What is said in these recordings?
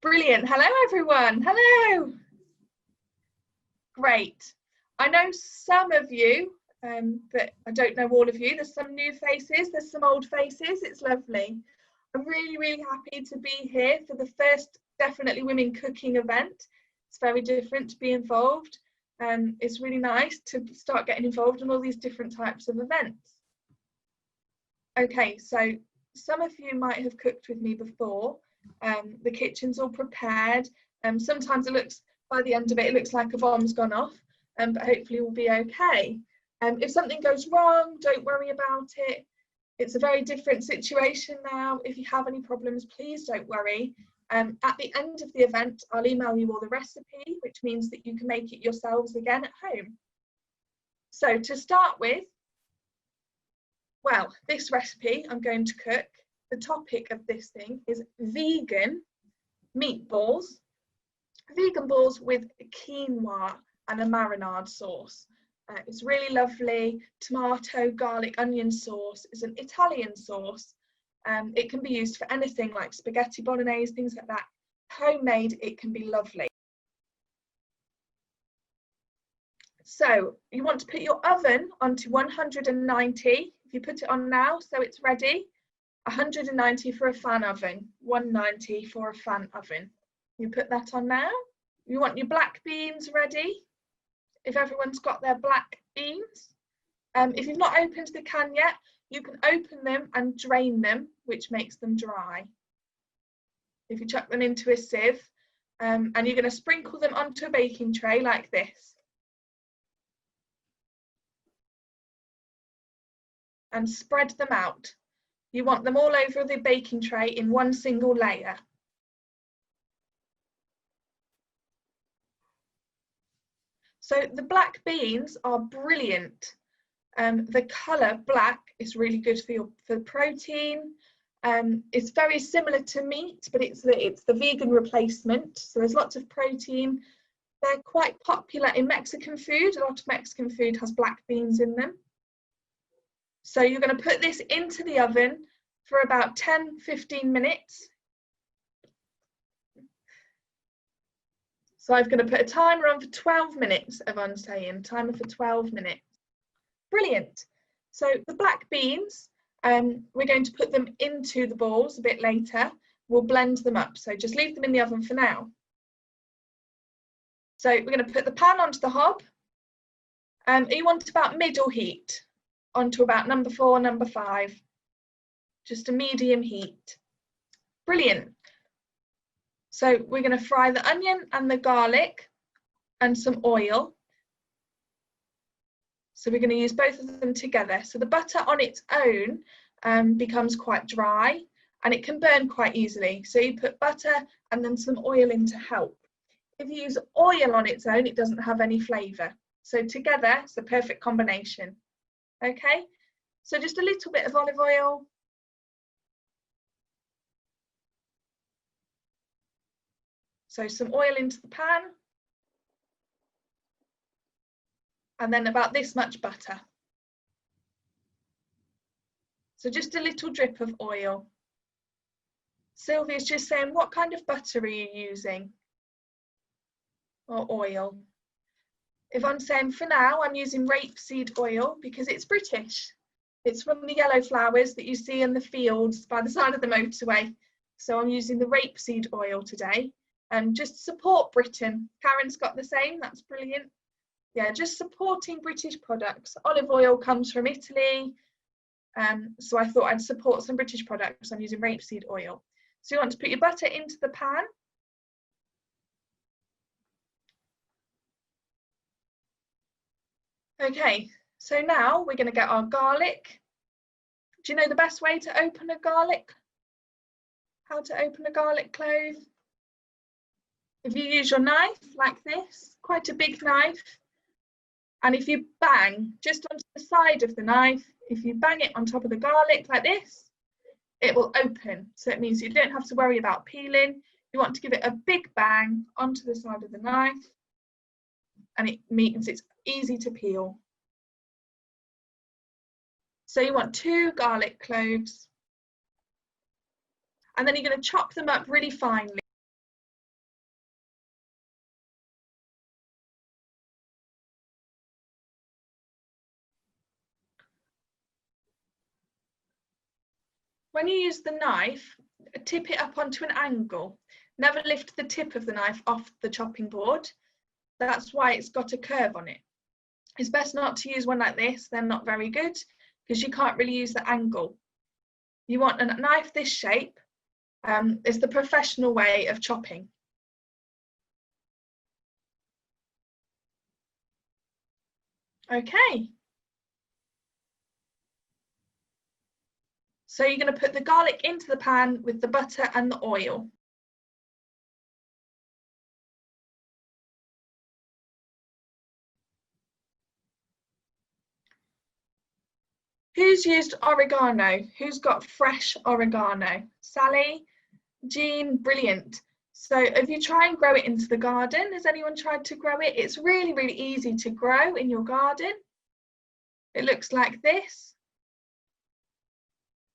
Brilliant. Hello, everyone. Hello. Great. I know some of you, but I don't know all of you. There's some new faces. There's some old faces. It's lovely. I'm really, really happy to be here for the first Deaf-initely Women cooking event. It's very different to be involved. It's really nice to start getting involved in all these different types of events. Okay, so some of you might have cooked with me before. The kitchen's all prepared. Sometimes it looks, by the end of it, it looks like a bomb's gone off, but hopefully we'll be okay. If something goes wrong, don't worry about it. It's a very different situation now. If you have any problems, please don't worry. At the end of the event, I'll email you all the recipe, which means that you can make it yourselves again at home. So to start with, well, this recipe I'm going to cook, the topic of this thing is vegan meatballs. Vegan balls with quinoa and a marinade sauce. It's really lovely. Tomato, garlic, onion sauce. It's an Italian sauce. It can be used for anything like spaghetti bolognese, things like that. Homemade, it can be lovely. So you want to put your oven onto 190. If you put it on now, so it's ready. 190 for a fan oven, 190 for a fan oven. You put that on now. You want your black beans ready. If everyone's got their black beans. If you've not opened the can yet, you can open them and drain them, which makes them dry. If you chuck them into a sieve, and you're going to sprinkle them onto a baking tray like this. And spread them out. You want them all over the baking tray in one single layer. So the black beans are brilliant. The colour black is really good for protein. It's very similar to meat, but it's the vegan replacement. So there's lots of protein. They're quite popular in Mexican food. A lot of Mexican food has black beans in them. So you're going to put this into the oven for about 10-15 minutes. So I'm going to put a timer on for 12 minutes, Yvonne's saying, timer for 12 minutes. Brilliant. So the black beans, we're going to put them into the balls a bit later. We'll blend them up. So just leave them in the oven for now. So we're going to put the pan onto the hob. You want about middle heat, onto about number 4, number 5. Just a medium heat. Brilliant. So we're going to fry the onion and the garlic and some oil. So we're going to use both of them together. So the butter on its own becomes quite dry and it can burn quite easily. So you put butter and then some oil in to help. If you use oil on its own, it doesn't have any flavour. So together, it's the perfect combination. Okay, so just a little bit of olive oil. So some oil into the pan. And then about this much butter. So just a little drip of oil. Sylvia's just saying, what kind of butter are you using? Or oil? Yvonne's saying, for now, I'm using rapeseed oil because it's British. It's from the yellow flowers that you see in the fields by the side of the motorway. So I'm using the rapeseed oil today. Just support Britain. Karen's got the same, that's brilliant. Yeah, just supporting British products. Olive oil comes from Italy. So I thought I'd support some British products. I'm using rapeseed oil. So you want to put your butter into the pan. Okay, so now we're going to get our garlic. Do you know the best way to open a garlic? How to open a garlic clove? If you use your knife like this, quite a big knife, and if you bang just onto the side of the knife, if you bang it on top of the garlic like this, it will open. So it means you don't have to worry about peeling. You want to give it a big bang onto the side of the knife, and it means it's easy to peel. So you want 2 garlic cloves, and then you're going to chop them up really finely. When you use the knife, tip it up onto an angle. Never lift the tip of the knife off the chopping board. That's why it's got a curve on it. It's best not to use one like this, they're not very good, because you can't really use the angle. You want a knife this shape, is the professional way of chopping. Okay. So you're going to put the garlic into the pan with the butter and the oil. Who's used oregano? Who's got fresh oregano? Sally? Jean? Brilliant. So if you try and grow it into the garden, has anyone tried to grow it? It's really, really easy to grow in your garden. It looks like this.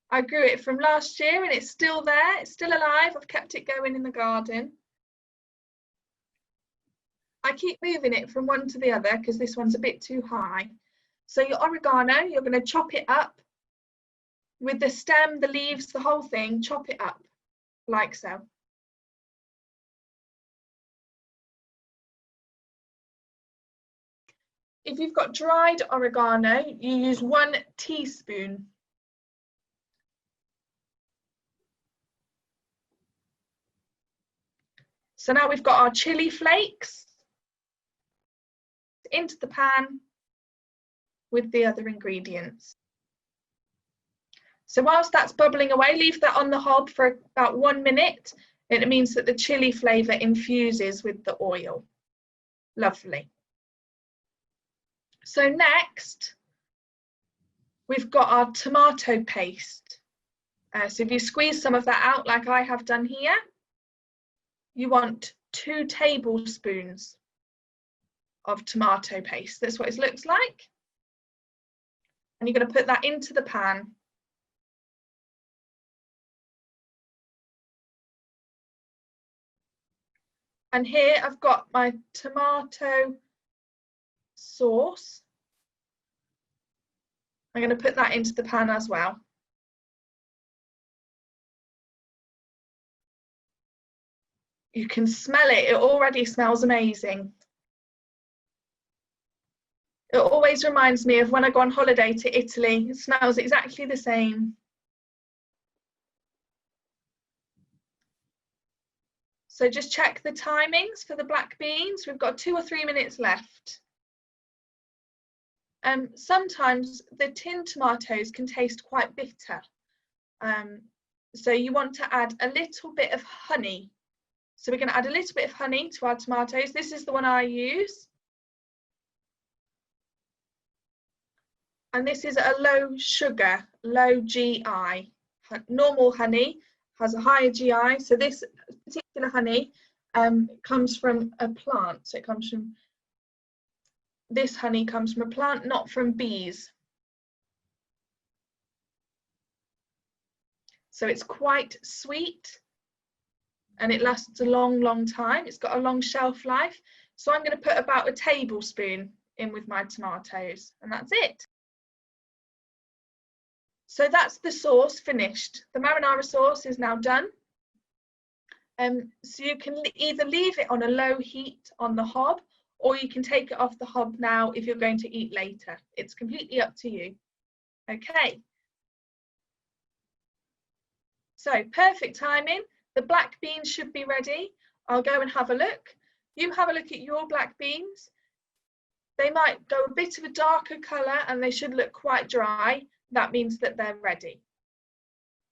I grew it from last year and it's still there. It's still alive. I've kept it going in the garden. I keep moving it from one to the other because this one's a bit too high. So your oregano, you're going to chop it up with the stem, the leaves, the whole thing, chop it up like so. If you've got dried oregano, you use 1 teaspoon. So now we've got our chili flakes into the pan with the other ingredients. So whilst that's bubbling away, leave that on the hob for about 1 minute. It means that the chili flavour infuses with the oil. Lovely. So next, we've got our tomato paste. So if you squeeze some of that out like I have done here, you want 2 tablespoons of tomato paste. That's what it looks like. And you're going to put that into the pan. And here I've got my tomato sauce. I'm going to put that into the pan as well. You can smell it. It already smells amazing. It always reminds me of when I go on holiday to Italy. It smells exactly the same. So just check the timings for the black beans. We've got 2 or 3 minutes left. Sometimes the tinned tomatoes can taste quite bitter. So you want to add a little bit of honey. So we're going to add a little bit of honey to our tomatoes. This is the one I use. And this is a low sugar, low GI. Normal honey has a higher GI. So this particular honey comes from a plant. So it comes from, this honey comes from a plant, not from bees. So it's quite sweet and it lasts a long, long time. It's got a long shelf life. So I'm going to put about a tablespoon in with my tomatoes, and that's it. So that's the sauce finished. The marinara sauce is now done. So you can either leave it on a low heat on the hob, or you can take it off the hob now if you're going to eat later. It's completely up to you. Okay. So perfect timing. The black beans should be ready. I'll go and have a look. You have a look at your black beans. They might go a bit of a darker colour and they should look quite dry. That means that they're ready.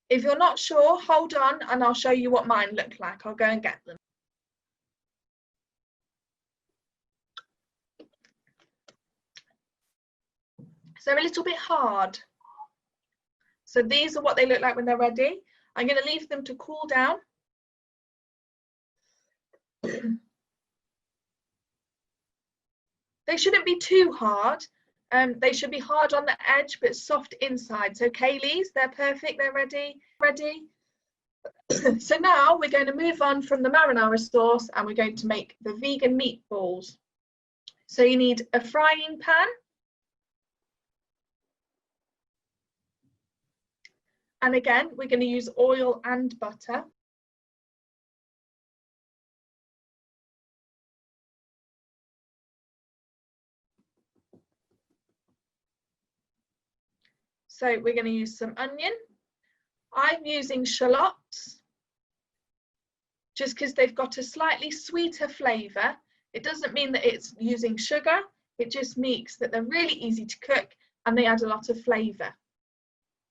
If you're not sure, hold on and I'll show you what mine look like. I'll go and get them. So they're a little bit hard. So these are what they look like when they're ready. I'm going to leave them to cool down. They shouldn't be too hard. They should be hard on the edge but soft inside. So Kaylee's, they're perfect, they're ready. So now we're going to move on from the marinara sauce and we're going to make the vegan meatballs. So you need a frying pan. And again, we're going to use oil and butter. So we're going to use some onion. I'm using shallots just because they've got a slightly sweeter flavour. It doesn't mean that it's using sugar. It just means that they're really easy to cook and they add a lot of flavour.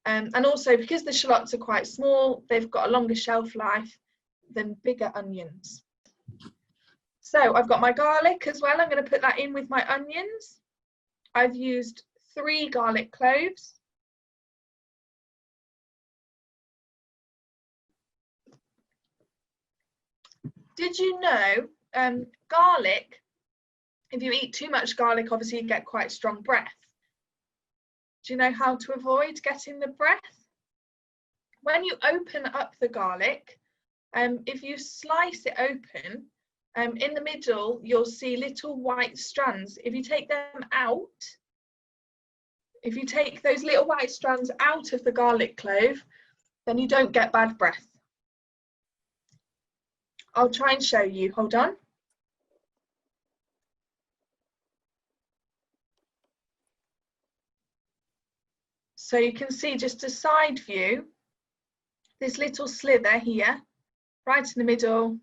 And also because the shallots are quite small, they've got a longer shelf life than bigger onions. So I've got my garlic as well. I'm going to put that in with my onions. I've used 3 garlic cloves. Did you know garlic, if you eat too much garlic, obviously you get quite strong breath. Do you know how to avoid getting the breath? When you open up the garlic, if you slice it open, in the middle you'll see little white strands. If you take them out, if you take those little white strands out of the garlic clove, then you don't get bad breath. I'll try and show you, hold on. So you can see just a side view, this little slither here, right in the middle,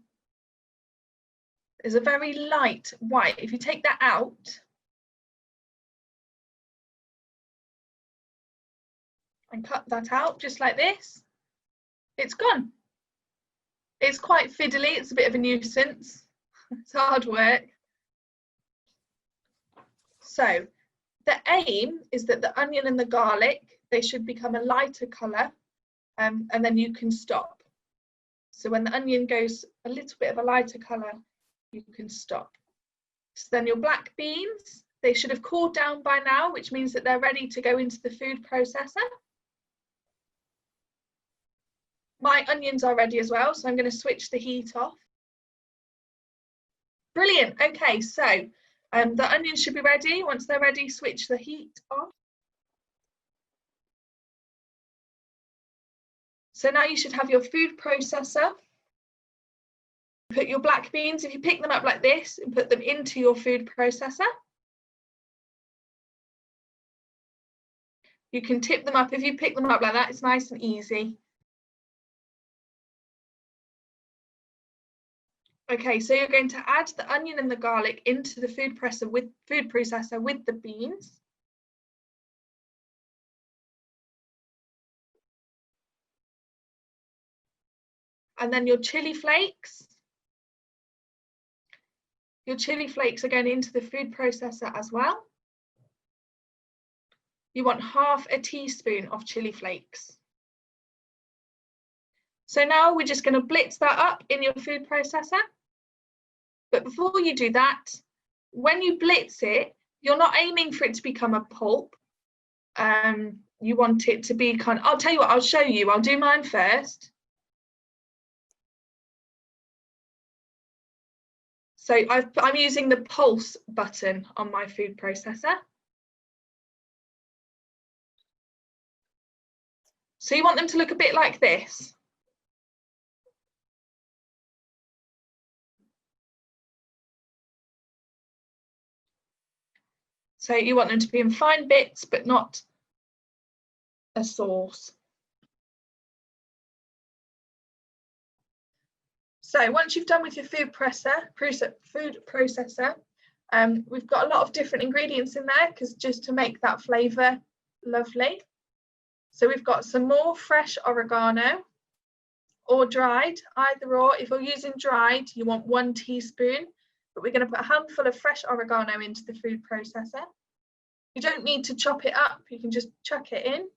is a very light white. If you take that out and cut that out just like this, it's gone. It's quite fiddly, it's a bit of a nuisance. It's hard work. So the aim is that the onion and the garlic, they should become a lighter colour, and then you can stop. So when the onion goes a little bit of a lighter colour, you can stop. So then your black beans, they should have cooled down by now, which means that they're ready to go into the food processor. My onions are ready as well, so I'm going to switch the heat off. Brilliant. Okay, so the onions should be ready. Once they're ready, switch the heat off. So now you should have your food processor. Put your black beans, if you pick them up like this, and put them into your food processor. You can tip them up. If you pick them up like that, it's nice and easy. Okay, so you're going to add the onion and the garlic into the food processor with the beans. And then your chili flakes. Your chili flakes are going into the food processor as well. You want half a teaspoon of chili flakes. So now we're just going to blitz that up in your food processor. But before you do that, when you blitz it, you're not aiming for it to become a pulp. You want it to be kind of, I'll tell you what, I'll show you. I'll do mine first. So I'm using the pulse button on my food processor. So you want them to look a bit like this. So you want them to be in fine bits, but not a sauce. So once you've done with your food processor, we've got a lot of different ingredients in there because just to make that flavour lovely. So we've got some more fresh oregano or dried, either or. If you're using dried, you want 1 teaspoon. But we're going to put a handful of fresh oregano into the food processor. You don't need to chop it up, you can just chuck it in.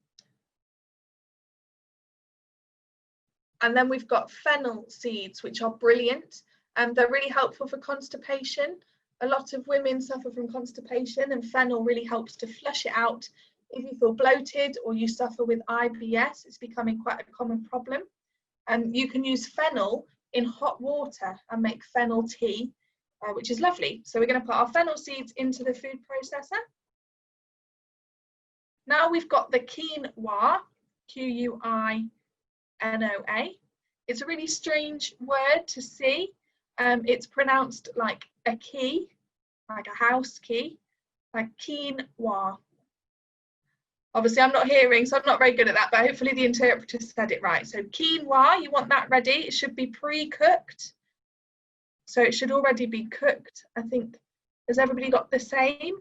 And then we've got fennel seeds, which are brilliant, and they're really helpful for constipation. A lot of women suffer from constipation, and fennel really helps to flush it out. If you feel bloated or you suffer with IBS, it's becoming quite a common problem. And you can use fennel in hot water and make fennel tea, which is lovely. So we're going to put our fennel seeds into the food processor. Now we've got the quinoa. Quinoa. It's a really strange word to see. It's pronounced like a key, like a house key, like quinoa. Obviously, I'm not hearing, so I'm not very good at that, but hopefully the interpreter said it right. So quinoa, you want that ready. It should be pre-cooked. So it should already be cooked. I think, has everybody got the same?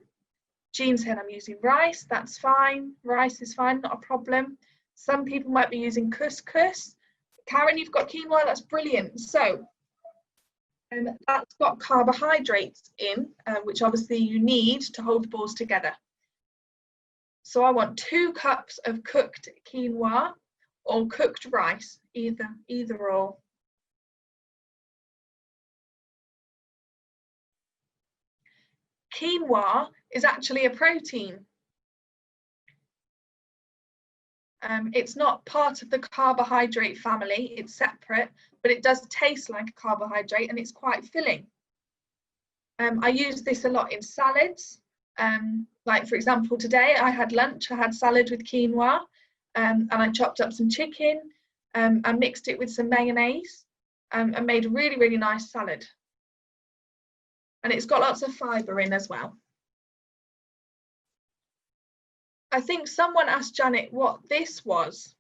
Jean said I'm using rice. That's fine. Rice is fine, not a problem. Some people might be using couscous. Karen, you've got quinoa. That's brilliant. So that's got carbohydrates in, which obviously you need to hold the balls together. So I want 2 cups of cooked quinoa or cooked rice, either or. Quinoa is actually a protein. It's not part of the carbohydrate family, it's separate, but it does taste like a carbohydrate and it's quite filling. I use this a lot in salads. Like for example, today I had lunch, I had salad with quinoa, and I chopped up some chicken, and mixed it with some mayonnaise, and made a really, really nice salad. And it's got lots of fibre in as well. I think someone asked Janet what this was.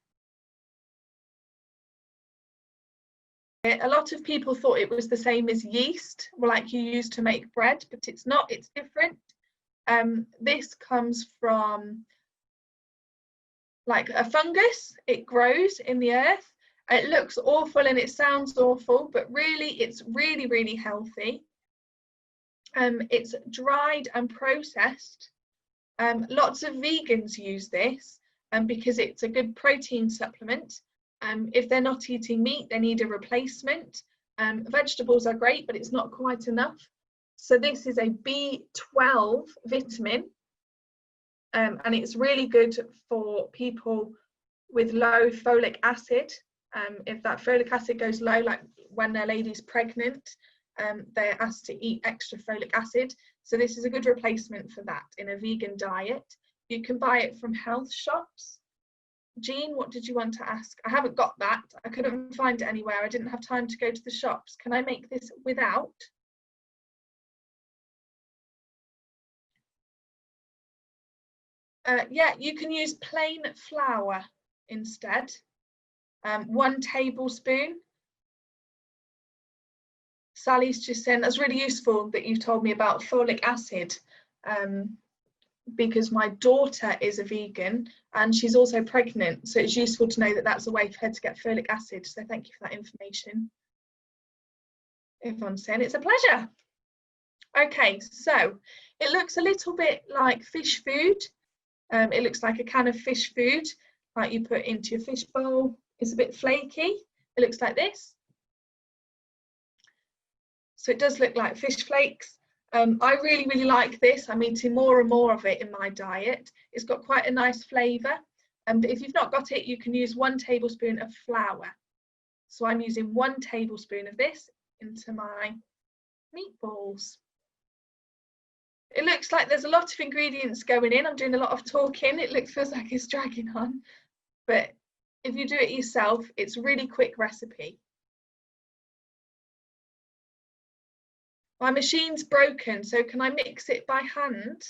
A lot of people thought it was the same as yeast, like you use to make bread, but it's not, it's different. This comes from like a fungus. It grows in the earth. It looks awful and it sounds awful, but really it's really, really healthy. It's dried and processed. Lots of vegans use this because it's a good protein supplement. If they're not eating meat, they need a replacement. Vegetables are great, but it's not quite enough. So this is a B12 vitamin, and it's really good for people with low folic acid. If that folic acid goes low, like when a lady's pregnant, they're asked to eat extra folic acid. So this is a good replacement for that in a vegan diet. You can buy it from health shops. Jean, what did you want to ask? I haven't got that. I couldn't find it anywhere. I didn't have time to go to the shops. Can I make this without? Yeah, you can use plain flour instead. 1 tablespoon. Sally's just saying that's really useful that you've told me about folic acid, because my daughter is a vegan and she's also pregnant, so it's useful to know that that's a way for her to get folic acid. So thank you for that information. Yvonne's saying it's a pleasure. Okay, so it looks a little bit like fish food. It looks like a can of fish food, like you put into your fish bowl. It's a bit flaky. It looks like this. So it does look like fish flakes. I really, really like this. I'm eating more and more of it in my diet. It's got quite a nice flavour. But if you've not got it, you can use 1 tablespoon of flour. So I'm using 1 tablespoon of this into my meatballs. It looks like there's a lot of ingredients going in. I'm doing a lot of talking. It feels like it's dragging on. But if you do it yourself, it's a really quick recipe. My machine's broken, so can I mix it by hand?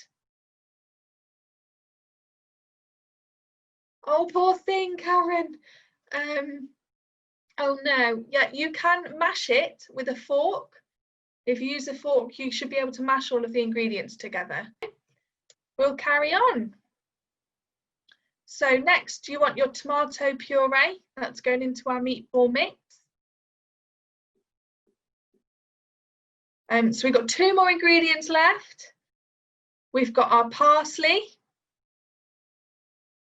Oh, poor thing, Karen. Oh no, yeah, you can mash it with a fork. If you use a fork, you should be able to mash all of the ingredients together. We'll carry on. So next, you want your tomato puree. That's going into our meatball mix. So we've got 2 more ingredients left. We've got our parsley.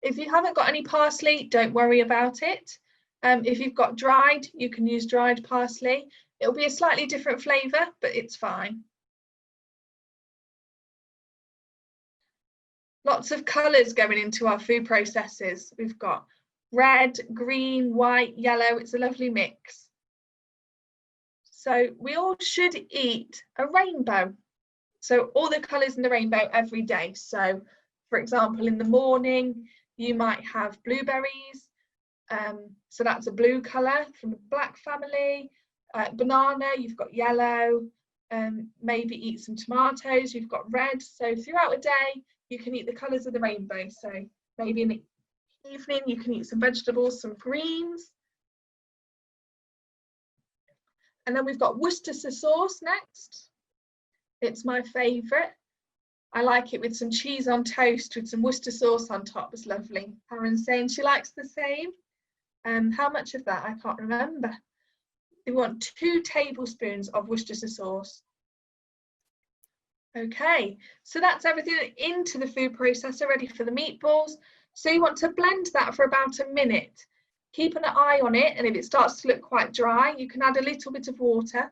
If you haven't got any parsley, don't worry about it. If you've got dried, you can use dried parsley. It'll be a slightly different flavour, but it's fine. Lots of colours going into our food processors. We've got red, green, white, yellow. It's a lovely mix. So we all should eat a rainbow. So all the colours in the rainbow every day. So for example, in the morning, you might have blueberries. So that's a blue colour from the black family. Banana, you've got yellow. Maybe eat some tomatoes, you've got red. So throughout a day, you can eat the colours of the rainbow. So maybe in the evening, you can eat some vegetables, some greens. And then we've got Worcestershire sauce next. It's my favourite. I like it with some cheese on toast with some Worcester sauce on top. It's lovely. Karen's saying she likes the same. How much of that? I can't remember. We want 2 tablespoons of Worcestershire sauce. Okay, so that's everything into the food processor, ready for the meatballs. So you want to blend that for about a minute. Keep an eye on it, and if it starts to look quite dry, you can add a little bit of water.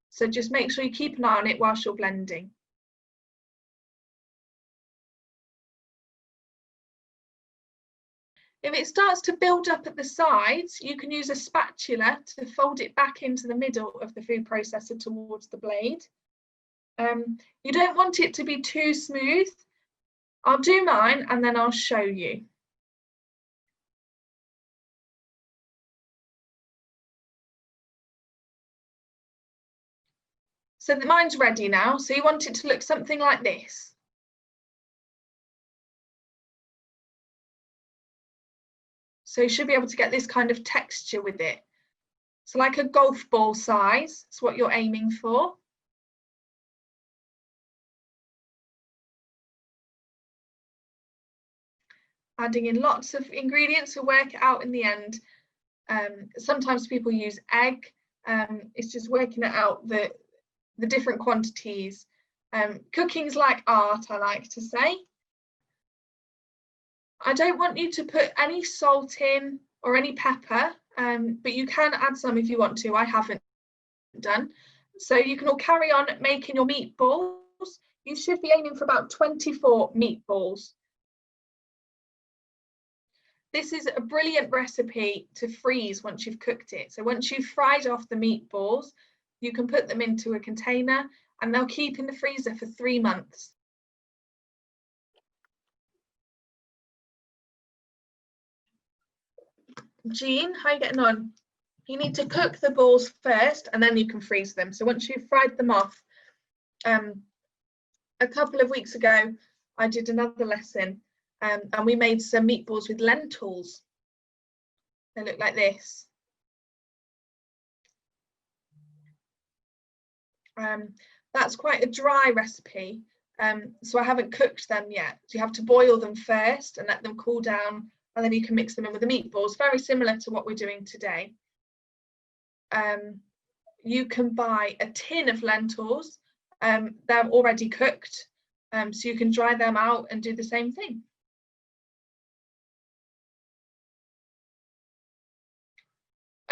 So just make sure you keep an eye on it whilst you're blending. If it starts to build up at the sides, you can use a spatula to fold it back into the middle of the food processor towards the blade. You don't want it to be too smooth. I'll do mine and then I'll show you. So mine's ready now. So you want it to look something like this. So you should be able to get this kind of texture with it. So like a golf ball size, it's what you're aiming for. Adding in lots of ingredients to work it out in the end. Sometimes people use egg. It's just working it out, the different quantities. Cooking's like art, I like to say. I don't want you to put any salt in or any pepper, but you can add some if you want to. I haven't done. So you can all carry on making your meatballs. You should be aiming for about 24 meatballs. This is a brilliant recipe to freeze once you've cooked it. So once you've fried off the meatballs, you can put them into a container and they'll keep in the freezer for 3 months. Jean, how are you getting on? You need to cook the balls first and then you can freeze them. So once you've fried them off, a couple of weeks ago, I did another lesson and we made some meatballs with lentils. They look like this. That's quite a dry recipe, so I haven't cooked them yet. So you have to boil them first and let them cool down, and then you can mix them in with the meatballs, very similar to what we're doing today. You can buy a tin of lentils. They're already cooked, so you can dry them out and do the same thing.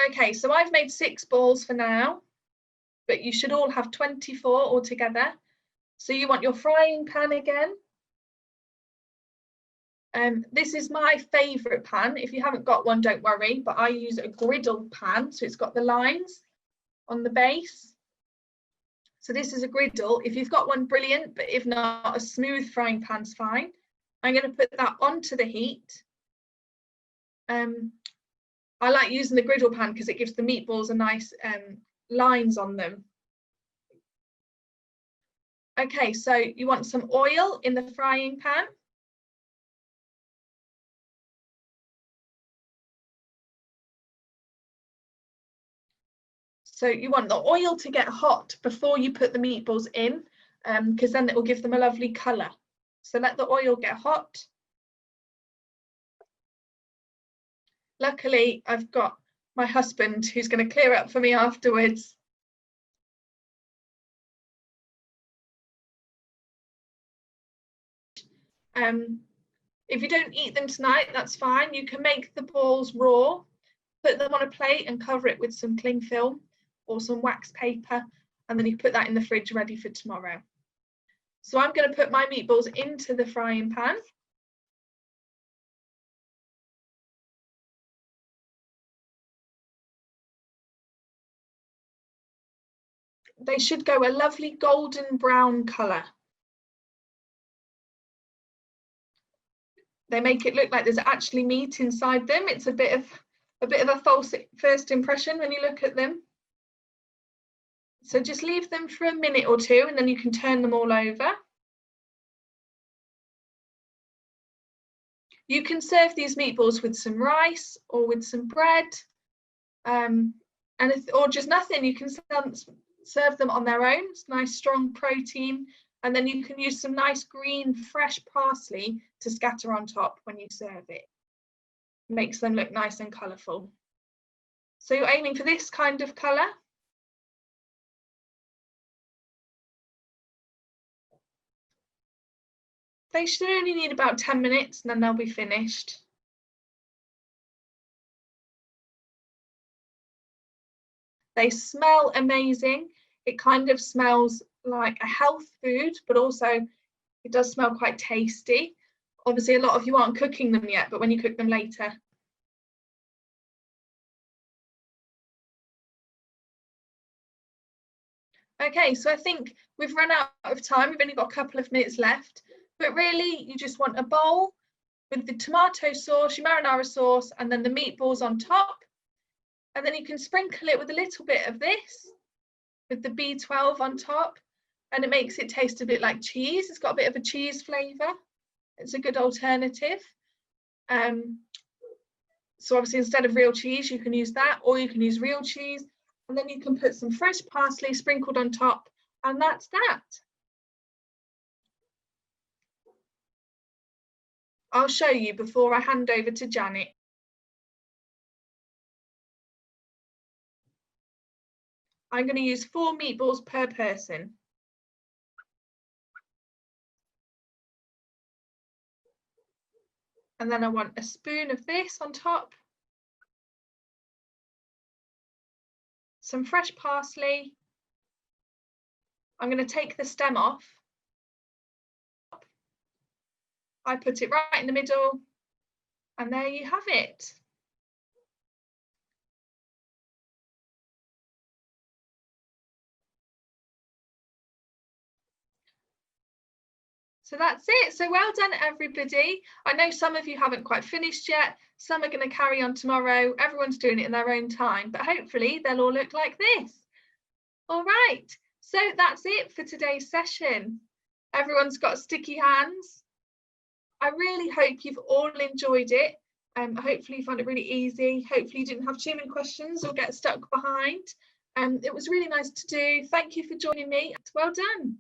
Okay, so I've made 6 balls for now, but you should all have 24 altogether. So you want your frying pan again. This is my favourite pan. If you haven't got one, don't worry, but I use a griddle pan, so it's got the lines on the base. So this is a griddle. If you've got one, brilliant, but if not, a smooth frying pan's fine. I'm going to put that onto the heat. I like using the griddle pan because it gives the meatballs a nice lines on them. Okay, so you want some oil in the frying pan. So you want the oil to get hot before you put the meatballs in, because then it will give them a lovely colour. So let the oil get hot. Luckily, I've got my husband who's going to clear up for me afterwards. If you don't eat them tonight, that's fine. You can make the balls raw, put them on a plate and cover it with some cling film or some wax paper, and then you put that in the fridge ready for tomorrow. So I'm going to put my meatballs into the frying pan. They should go a lovely golden brown colour. They make it look like there's actually meat inside them. It's a bit of a bit of a false first impression when you look at them. So just leave them for a minute or two and then you can turn them all over. You can serve these meatballs with some rice or with some bread, or just nothing. You can serve them on their own. It's nice strong protein, and then you can use some nice green fresh parsley to scatter on top when you serve it. Makes them look nice and colourful. So you're aiming for this kind of colour. They should only need about 10 minutes and then they'll be finished. They smell amazing. It kind of smells like a health food, but also it does smell quite tasty. Obviously, a lot of you aren't cooking them yet, but when you cook them later. Okay, so I think we've run out of time. We've only got a couple of minutes left, but really you just want a bowl with the tomato sauce, your marinara sauce, and then the meatballs on top. And then you can sprinkle it with a little bit of this, with the B12 on top, and it makes it taste a bit like cheese. It's got a bit of a cheese flavour. It's a good alternative. So obviously instead of real cheese, you can use that, or you can use real cheese. And then you can put some fresh parsley sprinkled on top, and that's that. I'll show you before I hand over to Janet. I'm going to use 4 meatballs per person. And then I want a spoon of this on top. Some fresh parsley. I'm going to take the stem off. I put it right in the middle, and there you have it. So that's it. So well done, everybody. I know some of you haven't quite finished yet. Some are going to carry on tomorrow. Everyone's doing it in their own time, but hopefully they'll all look like this. All right. So that's it for today's session. Everyone's got sticky hands. I really hope you've all enjoyed it. Hopefully you found it really easy. Hopefully you didn't have too many questions or get stuck behind. It was really nice to do. Thank you for joining me. Well done.